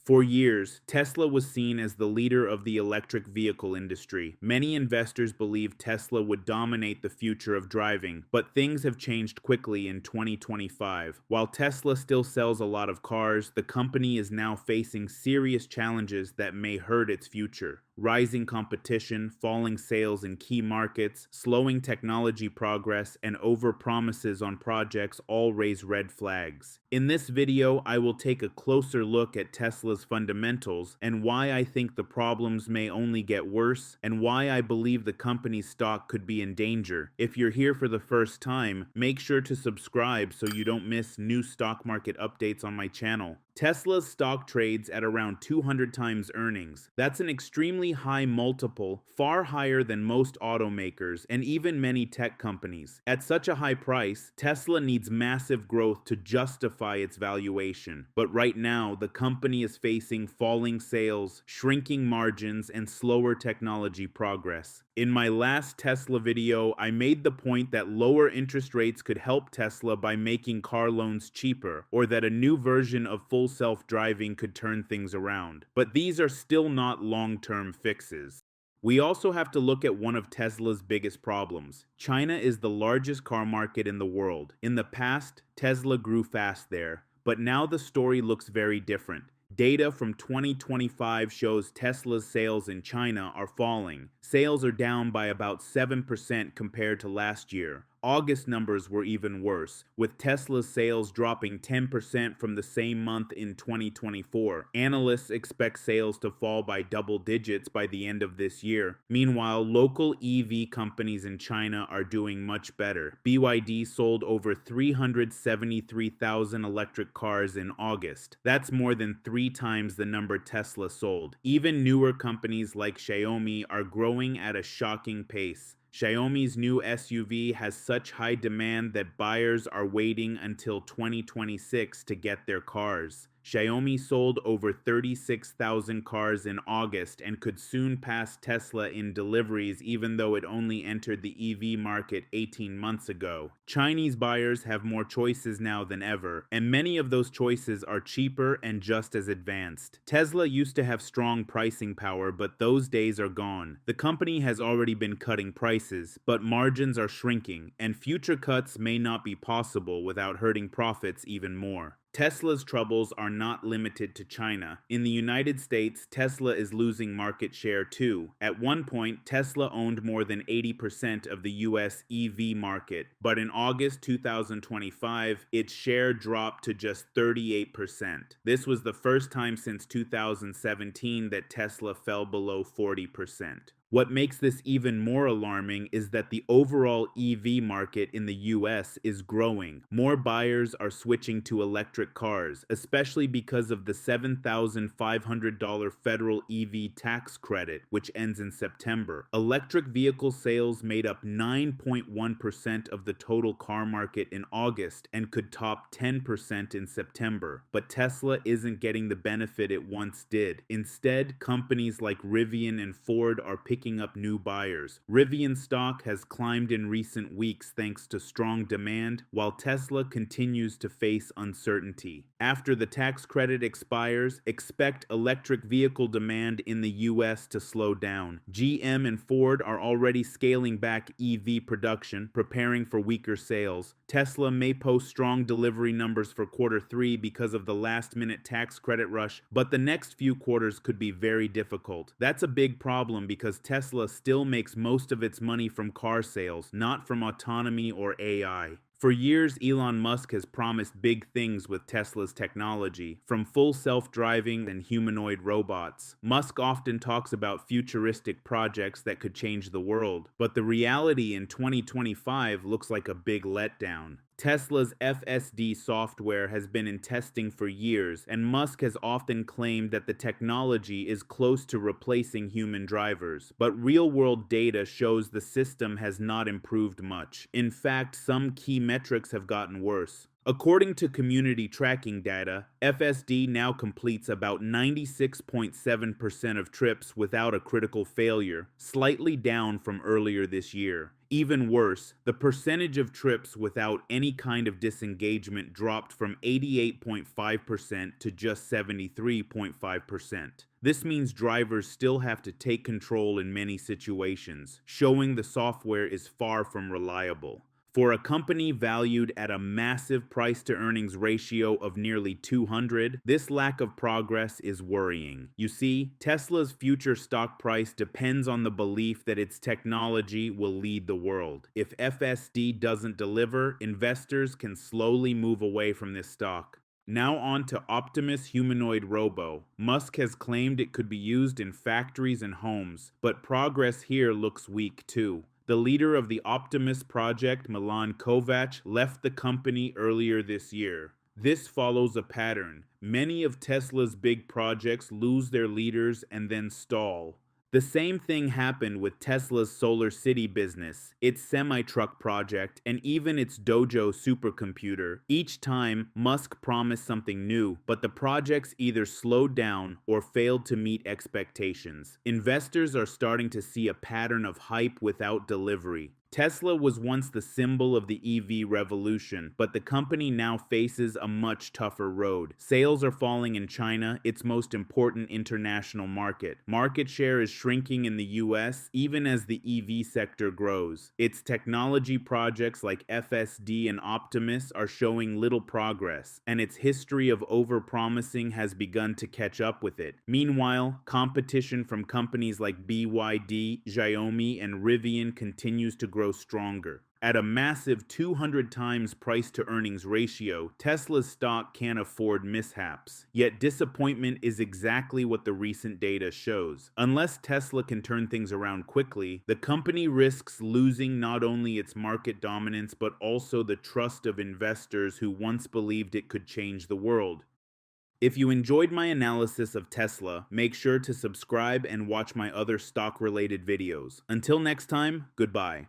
For years, Tesla was seen as the leader of the electric vehicle industry. Many investors believed Tesla would dominate the future of driving, but things have changed quickly in 2025. While Tesla still sells a lot of cars, the company is now facing serious challenges that may hurt its future. Rising competition, falling sales in key markets, slowing technology progress, and over-promises on projects all raise red flags. In this video, I will take a closer look at Tesla's fundamentals and why I think the problems may only get worse, and why I believe the company's stock could be in danger. If you're here for the first time, make sure to subscribe so you don't miss new stock market updates on my channel. Tesla's stock trades at around 200 times earnings. That's an extremely high multiple, far higher than most automakers and even many tech companies. At such a high price, Tesla needs massive growth to justify its valuation. But right now, the company is facing falling sales, shrinking margins, and slower technology progress. In my last Tesla video, I made the point that lower interest rates could help Tesla by making car loans cheaper, or that a new version of full self-driving could turn things around. But these are still not long-term fixes. We also have to look at one of Tesla's biggest problems. China is the largest car market in the world. In the past, Tesla grew fast there, but now the story looks very different. Data from 2025 shows Tesla's sales in China are falling. Sales are down by about 7% compared to last year. August numbers were even worse, with Tesla's sales dropping 10% from the same month in 2024. Analysts expect sales to fall by double digits by the end of this year. Meanwhile, local EV companies in China are doing much better. BYD sold over 373,000 electric cars in August. That's more than 3 times the number Tesla sold. Even newer companies like Xiaomi are growing at a shocking pace. Xiaomi's new SUV has such high demand that buyers are waiting until 2026 to get their cars. Xiaomi sold over 36,000 cars in August and could soon pass Tesla in deliveries even though it only entered the EV market 18 months ago. Chinese buyers have more choices now than ever, and many of those choices are cheaper and just as advanced. Tesla used to have strong pricing power, but those days are gone. The company has already been cutting prices, but margins are shrinking, and future cuts may not be possible without hurting profits even more. Tesla's troubles are not limited to China. In the United States, Tesla is losing market share too. At one point, Tesla owned more than 80% of the US EV market, but in August 2025, its share dropped to just 38%. This was the first time since 2017 that Tesla fell below 40%. What makes this even more alarming is that the overall EV market in the US is growing. More buyers are switching to electric cars, especially because of the $7,500 federal EV tax credit, which ends in September. Electric vehicle sales made up 9.1% of the total car market in August and could top 10% in September. But Tesla isn't getting the benefit it once did. Instead, companies like Rivian and Ford are picking up new buyers. Rivian stock has climbed in recent weeks thanks to strong demand, while Tesla continues to face uncertainty. After the tax credit expires, expect electric vehicle demand in the US to slow down. GM and Ford are already scaling back EV production, preparing for weaker sales. Tesla may post strong delivery numbers for Q3 because of the last-minute tax credit rush, but the next few quarters could be very difficult. That's a big problem because Tesla still makes most of its money from car sales, not from autonomy or AI. For years, Elon Musk has promised big things with Tesla's technology, from full self-driving and humanoid robots. Musk often talks about futuristic projects that could change the world, but the reality in 2025 looks like a big letdown. Tesla's FSD software has been in testing for years, and Musk has often claimed that the technology is close to replacing human drivers. But real-world data shows the system has not improved much. In fact, some key metrics have gotten worse. According to community tracking data, FSD now completes about 96.7% of trips without a critical failure, slightly down from earlier this year. Even worse, the percentage of trips without any kind of disengagement dropped from 88.5% to just 73.5%. This means drivers still have to take control in many situations, showing the software is far from reliable. For a company valued at a massive price-to-earnings ratio of nearly 200, this lack of progress is worrying. You see, Tesla's future stock price depends on the belief that its technology will lead the world. If FSD doesn't deliver, investors can slowly move away from this stock. Now on to Optimus humanoid robo. Musk has claimed it could be used in factories and homes, but progress here looks weak too. The leader of the Optimus project, Milan Kovac, left the company earlier this year. This follows a pattern. Many of Tesla's big projects lose their leaders and then stall. The same thing happened with Tesla's Solar City business, its semi-truck project, and even its Dojo supercomputer. Each time, Musk promised something new, but the projects either slowed down or failed to meet expectations. Investors are starting to see a pattern of hype without delivery. Tesla was once the symbol of the EV revolution, but the company now faces a much tougher road. Sales are falling in China, its most important international market. Market share is shrinking in the US, even as the EV sector grows. Its technology projects like FSD and Optimus are showing little progress, and its history of overpromising has begun to catch up with it. Meanwhile, competition from companies like BYD, Xiaomi, and Rivian continues to grow stronger. At a massive 200 times price-to-earnings ratio, Tesla's stock can't afford mishaps. Yet disappointment is exactly what the recent data shows. Unless Tesla can turn things around quickly, the company risks losing not only its market dominance but also the trust of investors who once believed it could change the world. If you enjoyed my analysis of Tesla, make sure to subscribe and watch my other stock-related videos. Until next time, goodbye.